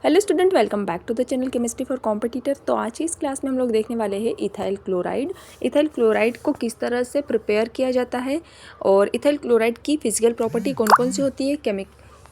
Hello student, welcome back to the channel chemistry for competitor. तो आज की इस क्लास में हम लोग देखने वाले हैं इथाइल क्लोराइड। इथाइल क्लोराइड को किस तरह से प्रिपेयर किया जाता है और इथाइल क्लोराइड की फिजिकल प्रॉपर्टी कौन कौन सी होती है,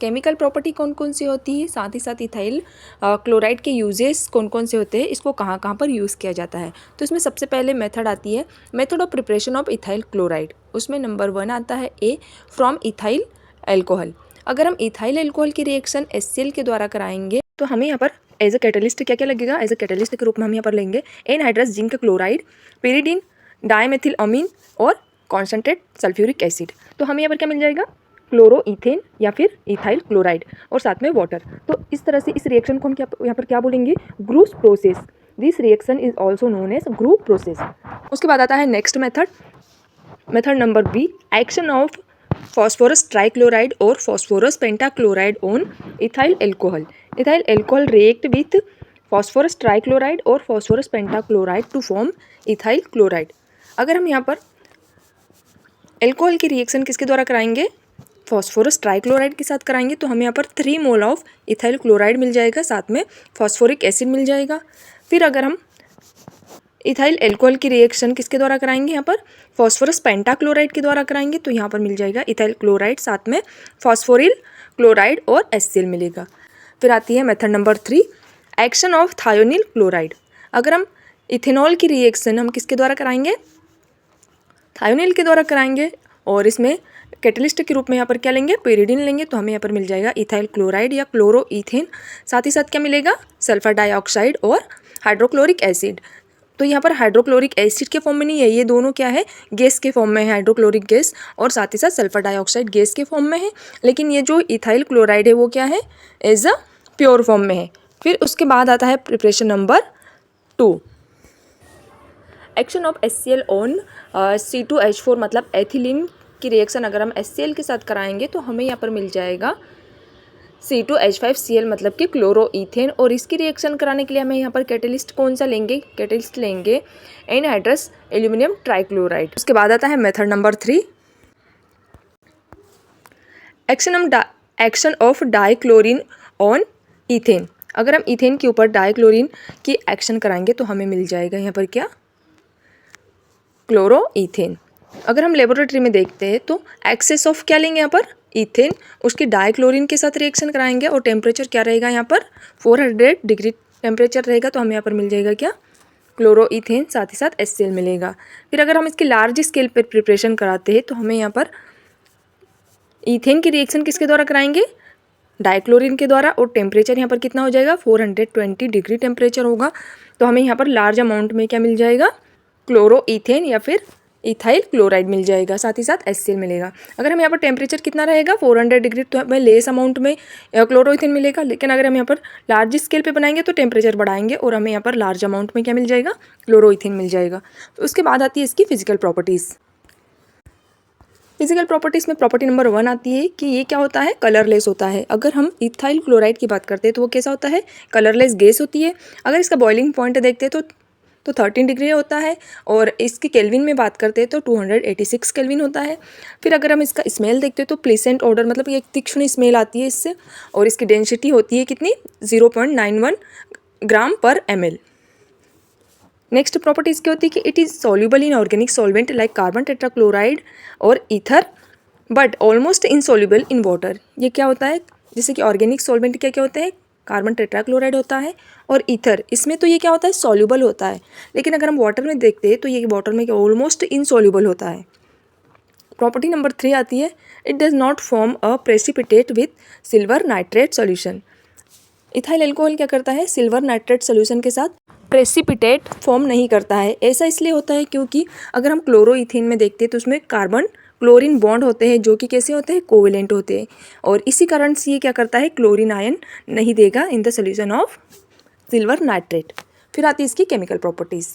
केमिकल प्रॉपर्टी कौन कौन सी होती है, साथ ही साथ इथाइल क्लोराइड के यूजेस कौन कौन से होते हैं, इसको कहाँ कहाँ पर यूज़ किया जाता है। तो इसमें सबसे पहले मेथड आती है method of preparation of ethyl chloride. उसमें नंबर 1 आता है ए, फ्रॉम इथाइल एल्कोहल। अगर हम इथाइल एल्कोहल की रिएक्शन HCl के द्वारा कराएंगे तो हमें यहाँ पर एज अ कैटलिस्ट क्या क्या लगेगा, एज अ कैटलिस्ट के रूप में हम यहाँ पर लेंगे anhydrous zinc chloride, pyridine, dimethyl अमीन और कॉन्सेंट्रेट सल्फ्यूरिक एसिड। तो हमें यहाँ पर क्या मिल जाएगा, क्लोरोईथेन या फिर इथाइल क्लोराइड और साथ में वाटर। तो इस तरह से इस रिएक्शन को हम क्या यहाँ पर क्या बोलेंगे, groves process. This reaction is also known as group process. उसके बाद आता है next method number B, action of phosphorus trichloride or phosphorus pentachloride on ethyl alcohol. Ethyl alcohol react with phosphorus trichloride or phosphorus pentachloride to form ethyl chloride. अगर हम यहाँ पर alcohol की reaction किसके द्वारा कराएंगे, फॉस्फोरस ट्राइक्लोराइड के साथ कराएंगे तो हमें यहाँ पर 3 मोल ऑफ इथाइल क्लोराइड मिल जाएगा, साथ में फॉस्फोरिक एसिड मिल जाएगा। फिर अगर हम इथाइल एल्कोहल की रिएक्शन किसके द्वारा कराएंगे, यहाँ पर फॉस्फोरस पेंटाक्लोराइड के द्वारा कराएंगे तो यहाँ पर मिल जाएगा इथाइल क्लोराइड, साथ में फॉस्फोरिल क्लोराइड और HCl मिलेगा। फिर आती है method number 3, action of thionyl chloride. अगर हम इथेनॉल की रिएक्शन हम किसके द्वारा कराएंगे, थायोनिल के द्वारा कराएंगे और इसमें कैटलिस्ट के रूप में यहाँ पर क्या लेंगे, पेरिडीन लेंगे तो हमें यहाँ पर मिल जाएगा इथाइल क्लोराइड या क्लोरोईथेन। साथ ही साथ क्या मिलेगा, सल्फर डाइऑक्साइड और हाइड्रोक्लोरिक एसिड। तो यहाँ पर हाइड्रोक्लोरिक एसिड के फॉर्म में नहीं है, ये दोनों क्या है, गैस के फॉर्म में है, हाइड्रोक्लोरिक गैस और साथ ही साथ सल्फर डाइऑक्साइड गैस के फॉर्म में है। लेकिन ये जो इथाइल क्लोराइड है वो क्या है, एज अ प्योर फॉर्म में है। फिर उसके बाद आता है preparation number 2, action of HCl on C2H4, मतलब एथिलीन की रिएक्शन अगर हम HCl के साथ कराएंगे तो हमें यहाँ पर मिल जाएगा C2H5Cl, मतलब कि क्लोरोईथेन। और इसकी रिएक्शन कराने के लिए हमें यहाँ पर कैटलिस्ट कौन सा लेंगे, कैटलिस्ट लेंगे एनहाइड्रस एल्यूमिनियम ट्राइक्लोराइड। उसके बाद आता है method number 3, action of dichlorine on ethane. अगर हम इथेन के ऊपर डाइक्लोरिन की एक्शन कराएंगे तो हमें मिल जाएगा यहाँ पर क्या, क्लोरोईथेन। अगर हम लेबोरेटरी में देखते हैं तो एक्सेस ऑफ क्या लेंगे यहाँ पर, इथेन, उसकी डाइक्लोरिन के साथ रिएक्शन कराएंगे और टेम्परेचर क्या रहेगा यहाँ पर 400 डिग्री टेम्परेचर रहेगा तो हमें यहाँ पर मिल जाएगा क्या, क्लोरोईथेन, साथ ही साथ HCl मिलेगा। फिर अगर हम इसकी लार्ज स्केल पर प्रिपरेशन कराते हैं तो हमें यहाँ पर इथेन की रिएक्शन किसके द्वारा कराएंगे, डाइक्लोरिन के द्वारा, और टेम्परेचर यहाँ पर कितना हो जाएगा, 420 डिग्री टेम्परेचर होगा। तो हमें यहाँ पर लार्ज अमाउंट में क्या मिल जाएगा, क्लोरोईथेन या फिर इथाइल क्लोराइड मिल जाएगा, साथ ही साथ HCl मिलेगा। अगर हम यहाँ पर टेम्परेचर कितना रहेगा 400 डिग्री तो हमें लेस अमाउंट में क्लोरोईथेन मिलेगा। लेकिन अगर हम यहाँ पर लार्ज स्केल पे बनाएंगे तो टेम्परेचर बढ़ाएंगे और हमें यहाँ पर लार्ज अमाउंट में क्या मिल जाएगा, क्लोरोईथेन मिल जाएगा। तो उसके बाद आती है इसकी फिजिकल प्रॉपर्टीज़। फिजिकल प्रॉपर्टीज़ में प्रॉपर्टी नंबर 1 आती है कि ये क्या होता है, कलरलेस होता है। अगर हम इथाइल क्लोराइड की बात करते हैं तो वो कैसा होता है, कलरलेस गैस होती है। अगर इसका बॉइलिंग पॉइंट देखते हैं तो 13 डिग्री होता है और इसकी केल्विन में बात करते हैं तो 286 केल्विन होता है। फिर अगर हम इसका स्मेल देखते हैं तो प्लीसेंट ऑडर, मतलब ये एक तीक्ष्ण स्मेल आती है इससे, और इसकी डेंसिटी होती है कितनी, 0.91 ग्राम पर ml। नेक्स्ट प्रॉपर्टीज क्या होती है कि it is soluble in organic solvent like carbon tetrachloride और ether, but almost insoluble in water. ये क्या होता है, जैसे कि ऑर्गेनिक सॉल्वेंट क्या क्या होते हैं, कार्बन टेट्राक्लोराइड होता है और ईथर, इसमें तो ये क्या होता है, सॉल्युबल होता है। लेकिन अगर हम वाटर में देखते हैं तो ये वाटर में ऑलमोस्ट इनसॉल्युबल होता है। प्रॉपर्टी नंबर 3 आती है, it does not form a precipitate with silver nitrate solution. Ethyl alcohol क्या करता है, सिल्वर नाइट्रेट सोल्यूशन के साथ प्रेसिपिटेट फॉर्म नहीं करता है। ऐसा इसलिए होता है क्योंकि अगर हम क्लोरोईथेन में देखते हैं तो उसमें कार्बन क्लोरीन बॉन्ड होते हैं जो कि कैसे होते हैं, कोवेलेंट होते हैं, और इसी कारण से ये क्या करता है, क्लोरीन आयन नहीं देगा in the solution of silver nitrate. फिर आती है इसकी केमिकल प्रॉपर्टीज़।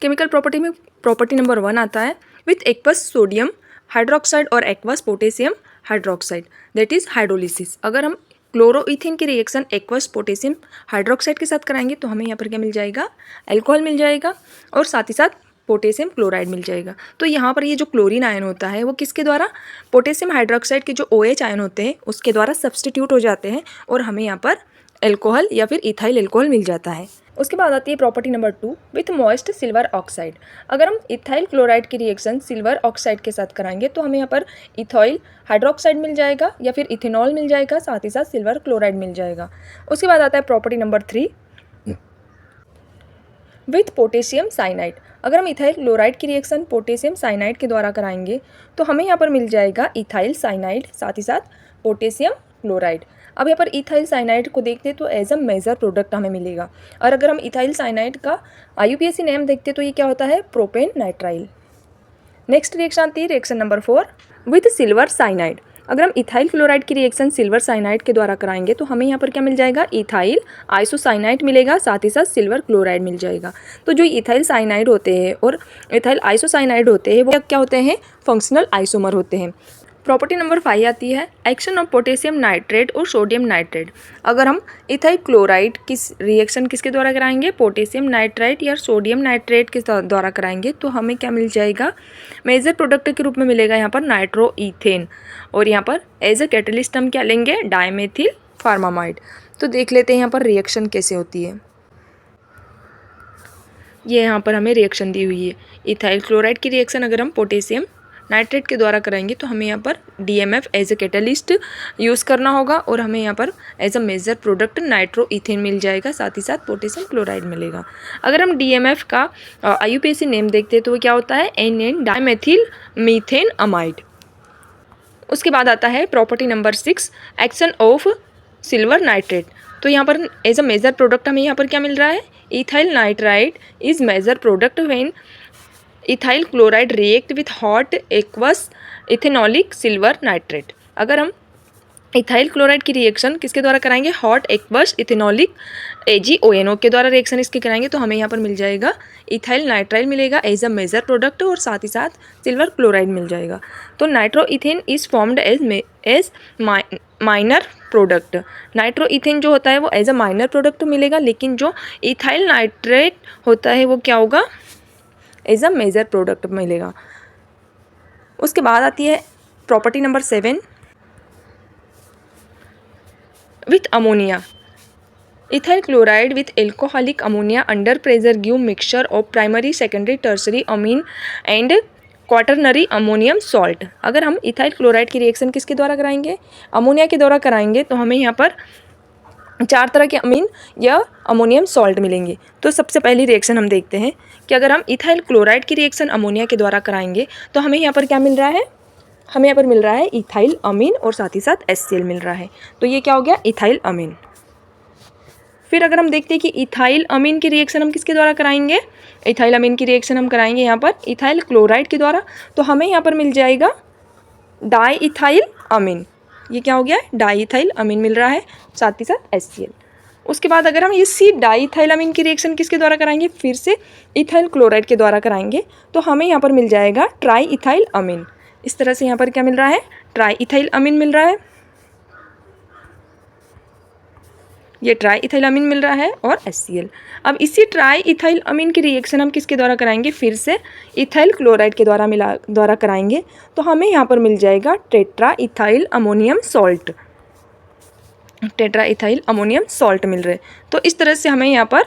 केमिकल प्रॉपर्टी में प्रॉपर्टी नंबर 1 आता है, विथ एक्वस सोडियम हाइड्रोक्साइड और aqueous potassium hydroxide, that is hydrolysis. अगर हम क्लोरोईथेन की रिएक्शन एक्वस पोटेशियम हाइड्रोक्साइड के साथ कराएंगे तो हमें यहाँ पर क्या मिल जाएगा, एल्कोहल मिल जाएगा और साथ ही साथ पोटेशियम क्लोराइड मिल जाएगा। तो यहाँ पर ये जो क्लोरीन आयन होता है वो किसके द्वारा, पोटेशियम हाइड्रोक्साइड के जो OH आयन होते हैं उसके द्वारा सब्सटीट्यूट हो जाते हैं और हमें यहाँ पर एल्कोहल या फिर इथाइल एल्कोहल मिल जाता है। उसके बाद आती है property number 2 with moist silver oxide. अगर हम इथाइल क्लोराइड की रिएक्शन सिल्वर ऑक्साइड के साथ कराएंगे तो हमें यहाँ पर इथाइल हाइड्रोक्साइड मिल जाएगा या फिर इथेनॉल मिल जाएगा, साथ ही साथ सिल्वर क्लोराइड मिल जाएगा। उसके बाद आता है property number 3 with potassium cyanide. अगर हम इथाइल क्लोराइड की रिएक्शन पोटेशियम साइनाइड के द्वारा कराएंगे तो हमें यहाँ पर मिल जाएगा इथाइल साइनाइड, साथ ही साथ पोटेशियम क्लोराइड। अब यहाँ पर इथाइल साइनाइड को देखते तो एज अ मेजर प्रोडक्ट हमें मिलेगा, और अगर हम इथाइल साइनाइड का IUPAC नेम देखते तो ये क्या होता है, प्रोपेन नाइट्राइल। नेक्स्ट रिएक्शन आती है reaction number 4 with silver cyanide. अगर हम इथाइल क्लोराइड की रिएक्शन सिल्वर साइनाइड के द्वारा कराएंगे तो हमें यहाँ पर क्या मिल जाएगा, इथाइल आइसोसाइनाइड मिलेगा, साथ ही साथ सिल्वर क्लोराइड मिल जाएगा। तो जो इथाइल साइनाइड होते हैं और इथाइल आइसोसाइनाइड होते हैं वो क्या होते हैं, फंक्शनल आइसोमर होते हैं। प्रॉपर्टी नंबर 5 आती है एक्शन ऑफ पोटेशियम नाइट्रेट और सोडियम नाइट्रेट। अगर हम इथाइल क्लोराइड की रिएक्शन किसके द्वारा कराएंगे, पोटेशियम नाइट्राइट या सोडियम नाइट्रेट के द्वारा कराएंगे तो हमें क्या मिल जाएगा, मेजर प्रोडक्ट के रूप में मिलेगा यहाँ पर नाइट्रोइथेन, और यहाँ पर एज ए कैटलिस्ट हम क्या लेंगे, डायमेथिल फार्मामाइड। तो देख लेते हैं यहाँ पर रिएक्शन कैसे होती है। ये यहाँ पर हमें रिएक्शन दी हुई है, इथाइल क्लोराइड की रिएक्शन अगर हम पोटेशियम नाइट्रेट के द्वारा कराएंगे तो हमें यहाँ पर DMF as a catalyst use करना होगा, और हमें यहाँ पर as a major product nitroethane मिल जाएगा, साथ ही साथ पोटेशियम क्लोराइड मिलेगा। अगर हम DMF का IUPAC नेम देखते हैं तो वो क्या होता है, NN डाइमेथिल मीथेन अमाइड। उसके बाद आता है property number 6 action of silver nitrate. तो यहाँ पर एज अ मेजर प्रोडक्ट हमें यहाँ पर क्या मिल रहा है, ethyl nitrite is major product when ethyl chloride react with hot aqueous ethanolic silver nitrate. अगर हम इथाइल क्लोराइड की रिएक्शन किसके द्वारा कराएंगे, हॉट एक्वस इथेनॉलिक AgONO के द्वारा रिएक्शन इसके कराएंगे तो हमें यहाँ पर मिल जाएगा इथाइल नाइट्राइल मिलेगा एज अ मेजर प्रोडक्ट, और साथ ही साथ सिल्वर क्लोराइड मिल जाएगा। तो nitroethane is formed as minor product. Nitroethane जो होता है वो एज अ माइनर प्रोडक्ट मिलेगा, लेकिन जो इथाइल नाइट्रेट होता है वो क्या होगा, एज अ मेजर प्रोडक्ट मिलेगा। उसके बाद आती है property number 7 with ammonia. Ethyl chloride with alcoholic ammonia under pressure give mixture of primary secondary tertiary amine and quaternary ammonium salt. अगर हम इथाइल क्लोराइड की रिएक्शन किसके द्वारा कराएंगे, अमोनिया के द्वारा कराएंगे तो हमें यहाँ पर 4 तरह के अमीन या अमोनियम सॉल्ट मिलेंगे। तो सबसे पहली रिएक्शन हम देखते हैं कि अगर हम इथाइल क्लोराइड की रिएक्शन अमोनिया के द्वारा कराएंगे तो हमें यहाँ पर क्या मिल रहा है, हमें यहाँ पर मिल रहा है इथाइल अमीन और साथ ही साथ HCl मिल रहा है। तो ये क्या हो गया, इथाइल अमीन। फिर अगर हम देखते हैं कि इथाइल अमीन की रिएक्शन हम किसके द्वारा कराएंगे, इथाइल अमीन की रिएक्शन हम कराएंगे यहाँ पर इथाइल क्लोराइड के द्वारा, तो हमें यहाँ पर मिल जाएगा डाई इथाइल अमीन। ये क्या हो गया, डाई इथाइल अमीन मिल रहा है, साथ ही साथ HCl। उसके बाद अगर हम इसी डाई इथाइल अमीन की रिएक्शन किसके द्वारा कराएंगे, फिर से इथाइल क्लोराइड के द्वारा कराएंगे तो हमें यहाँ पर मिल जाएगा ट्राई इथाइल अमीन। इस तरह से यहाँ पर क्या मिल रहा है, ट्राई इथाइल अमीन मिल रहा है, ये ट्राई इथाइल अमीन मिल रहा है और HCl। अब इसी ट्राई इथाइल अमीन की रिएक्शन हम किसके द्वारा कराएंगे, फिर से इथाइल क्लोराइड के द्वारा कराएंगे तो हमें यहाँ पर मिल जाएगा tetra ethyl ammonium salt. Tetra ethyl ammonium salt मिल रहे। तो इस तरह से हमें यहाँ पर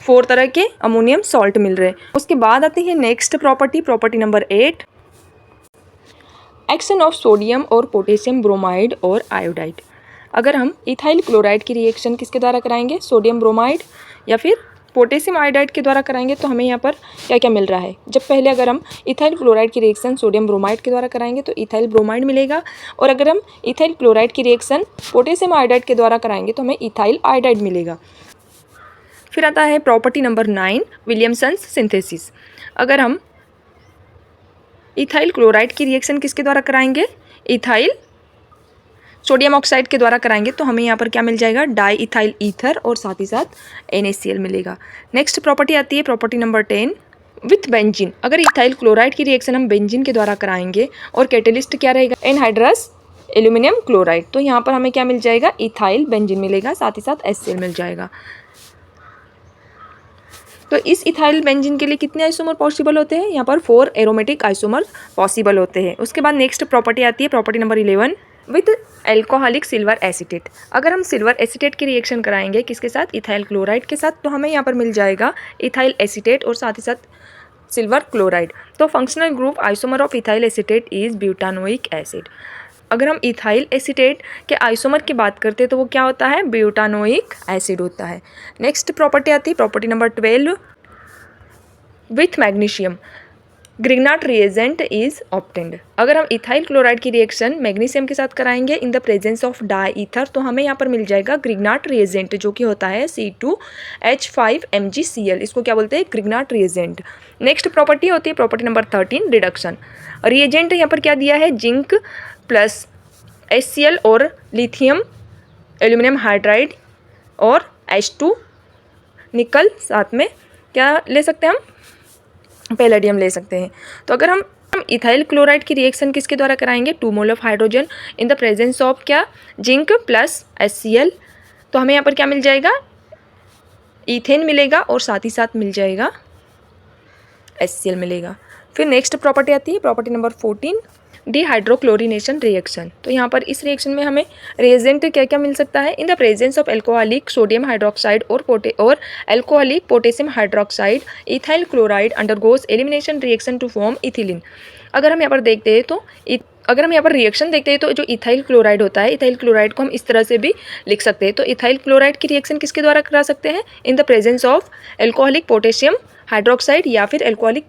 4 तरह के अमोनियम सॉल्ट मिल रहे। उसके बाद आती है next property number 8 action of sodium और पोटेशियम ब्रोमाइड और आयोडाइड। अगर हम इथाइल क्लोराइड की रिएक्शन किसके द्वारा कराएंगे, सोडियम ब्रोमाइड या फिर पोटेशियम आयोडाइड के द्वारा कराएंगे तो हमें यहाँ पर क्या क्या मिल रहा है। जब पहले अगर हम इथाइल क्लोराइड की रिएक्शन सोडियम ब्रोमाइड के द्वारा कराएंगे तो इथाइल ब्रोमाइड मिलेगा, और अगर हम इथाइल क्लोराइड की रिएक्शन पोटेशियम आयोडाइड के द्वारा कराएंगे तो हमें इथाइल आयोडाइड मिलेगा। फिर आता है प्रॉपर्टी नंबर 9 विलियमसन्स सिंथेसिस। अगर हम इथाइल क्लोराइड की रिएक्शन किसके द्वारा कराएंगे, इथाइल सोडियम ऑक्साइड के द्वारा कराएंगे तो हमें यहाँ पर क्या मिल जाएगा, डाई इथाइल ईथर और साथ ही साथ NaCl मिलेगा। नेक्स्ट प्रॉपर्टी आती है प्रॉपर्टी नंबर 10 विथ बेंजीन। अगर इथाइल क्लोराइड की रिएक्शन हम बेंजीन के द्वारा कराएंगे और कैटेलिस्ट क्या रहेगा, एनहाइड्रस एल्यूमिनियम क्लोराइड, तो यहाँ पर हमें क्या मिल जाएगा, इथाइल बेंजीन मिलेगा, साथ ही साथ HCl मिल जाएगा। तो इस इथाइल बेंजीन के लिए कितने आइसोमर पॉसिबल होते हैं? यहाँ पर 4 एरोमेटिक आइसोमर पॉसिबल होते हैं। उसके बाद नेक्स्ट प्रॉपर्टी आती है, property number 11 with alcoholic silver acetate. अगर हम सिल्वर एसीटेट की रिएक्शन कराएंगे किसके साथ? इथाइल क्लोराइड के साथ, तो हमें यहाँ पर मिल जाएगा इथाइल एसीटेट और साथ ही साथ सिल्वर क्लोराइड। तो functional group isomer of ethyl acetate is butanoic acid. अगर हम इथाइल एसीटेट के आइसोमर की बात करते हैं तो वो क्या होता है? ब्यूटानोइक एसिड होता है। नेक्स्ट प्रॉपर्टी आती है property number 12 with magnesium Grignard reagent is obtained. अगर हम इथाइल क्लोराइड की रिएक्शन मैग्नीशियम के साथ कराएंगे in the presence of dry ether, तो हमें यहाँ पर मिल जाएगा ग्रिग्नाट रिएजेंट, जो कि होता है C2H5MgCl। इसको क्या बोलते हैं? ग्रिग्नाट रिएजेंट। नेक्स्ट प्रॉपर्टी होती है प्रॉपर्टी नंबर 13 रिडक्शन। रिएजेंट यहाँ पर क्या दिया है? जिंक प्लस HCl और लिथियम एल्यूमिनियम हाइड्राइड और H2 निकल, साथ में क्या ले सकते हैं हम? पैलेडियम ले सकते हैं। तो अगर हम इथाइल क्लोराइड की रिएक्शन किसके द्वारा कराएंगे? 2 mole of hydrogen in the presence of क्या? जिंक प्लस HCl, तो हमें यहाँ पर क्या मिल जाएगा? ईथेन मिलेगा और साथ ही साथ मिल जाएगा HCl मिलेगा। फिर नेक्स्ट प्रॉपर्टी आती है प्रॉपर्टी नंबर 14 डिहाइड्रोक्लोरिनेशन रिएक्शन। तो यहाँ पर इस रिएक्शन में हमें रिएजेंट क्या क्या मिल सकता है? In the presence of alcoholic sodium hydroxide और alcoholic potassium hydroxide ethyl chloride undergoes elimination reaction to form ethylene. अगर हम यहाँ पर देखते हैं तो रिएक्शन देखते हैं तो जो इथाइल क्लोराइड होता है, इथाइल क्लोराइड को हम इस तरह से भी लिख सकते हैं। तो इथाइल क्लोराइड की रिएक्शन किसके द्वारा करा सकते हैं? In the presence of alcoholic potassium hydroxide या फिर एल्कोहलिक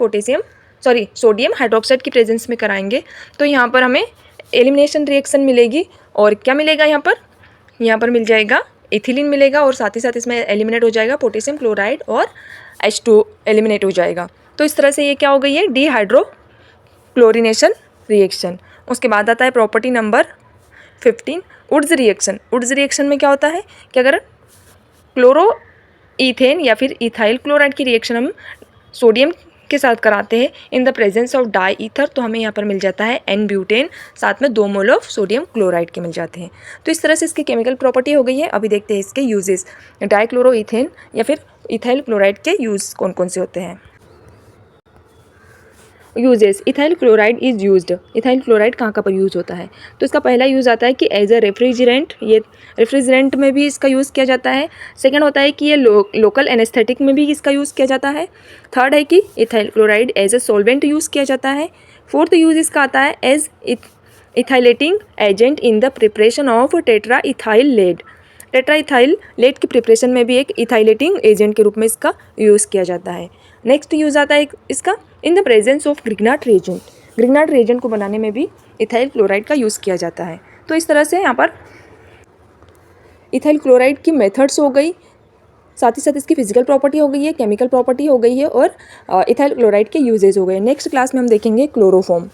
सोडियम हाइड्रोक्साइड की प्रेजेंस में कराएंगे। तो यहाँ पर हमें एलिमिनेशन रिएक्शन मिलेगी और क्या मिलेगा? यहाँ पर मिल जाएगा इथिलीन मिलेगा और साथ ही साथ इसमें एलिमिनेट हो जाएगा पोटेशियम क्लोराइड और H2 एलिमिनेट हो जाएगा। तो इस तरह से ये क्या हो गई है? डिहाइड्रोक्लोरिनेशन रिएक्शन। उसके बाद आता है property number 15 Wurtz reaction. Wurtz reaction में क्या होता है कि अगर क्लोरो ईथेन या फिर इथाइल क्लोराइड की रिएक्शन हम सोडियम के साथ कराते हैं in the presence of dry ether, तो हमें यहाँ पर मिल जाता है N ब्यूटेन, साथ में 2 मोल ऑफ सोडियम क्लोराइड के मिल जाते हैं। तो इस तरह से इसकी केमिकल प्रॉपर्टी हो गई है। अभी देखते हैं इसके यूजेस। डाइक्लोरो ईथेन या फिर इथाइल क्लोराइड के यूज़ कौन कौन से होते हैं? Uses, ethyl chloride is used. Ethyl chloride कहाँ पर यूज़ होता है? तो इसका पहला यूज़ आता है कि एज अ रेफ्रिजरेंट, ये रेफ्रिजरेंट में भी इसका यूज़ किया जाता है। सेकंड होता है कि ये लोकल एनेस्थेटिक में भी इसका यूज़ किया जाता है। थर्ड है कि ethyl chloride as a solvent use किया जाता है। फोर्थ यूज़ इसका आता है as ethylating agent in the preparation of tetra ethyl lead. Tetra ethyl lead की प्रिपरेशन में भी एक इथाइलेटिंग एजेंट के रूप में इसका यूज़ किया जाता है। नेक्स्ट यूज़ आता है इसका इन the presence of ग्रिग्नाट reagent. ग्रिग्नाट reagent को बनाने में भी इथाइल क्लोराइड का यूज़ किया जाता है। तो इस तरह से यहाँ पर इथाइल क्लोराइड की मेथड्स हो गई, साथ ही साथ इसकी फिजिकल प्रॉपर्टी हो गई है, केमिकल प्रॉपर्टी हो गई है और इथाइल क्लोराइड के यूजेज हो गए। नेक्स्ट क्लास में हम देखेंगे क्लोरोफॉर्म।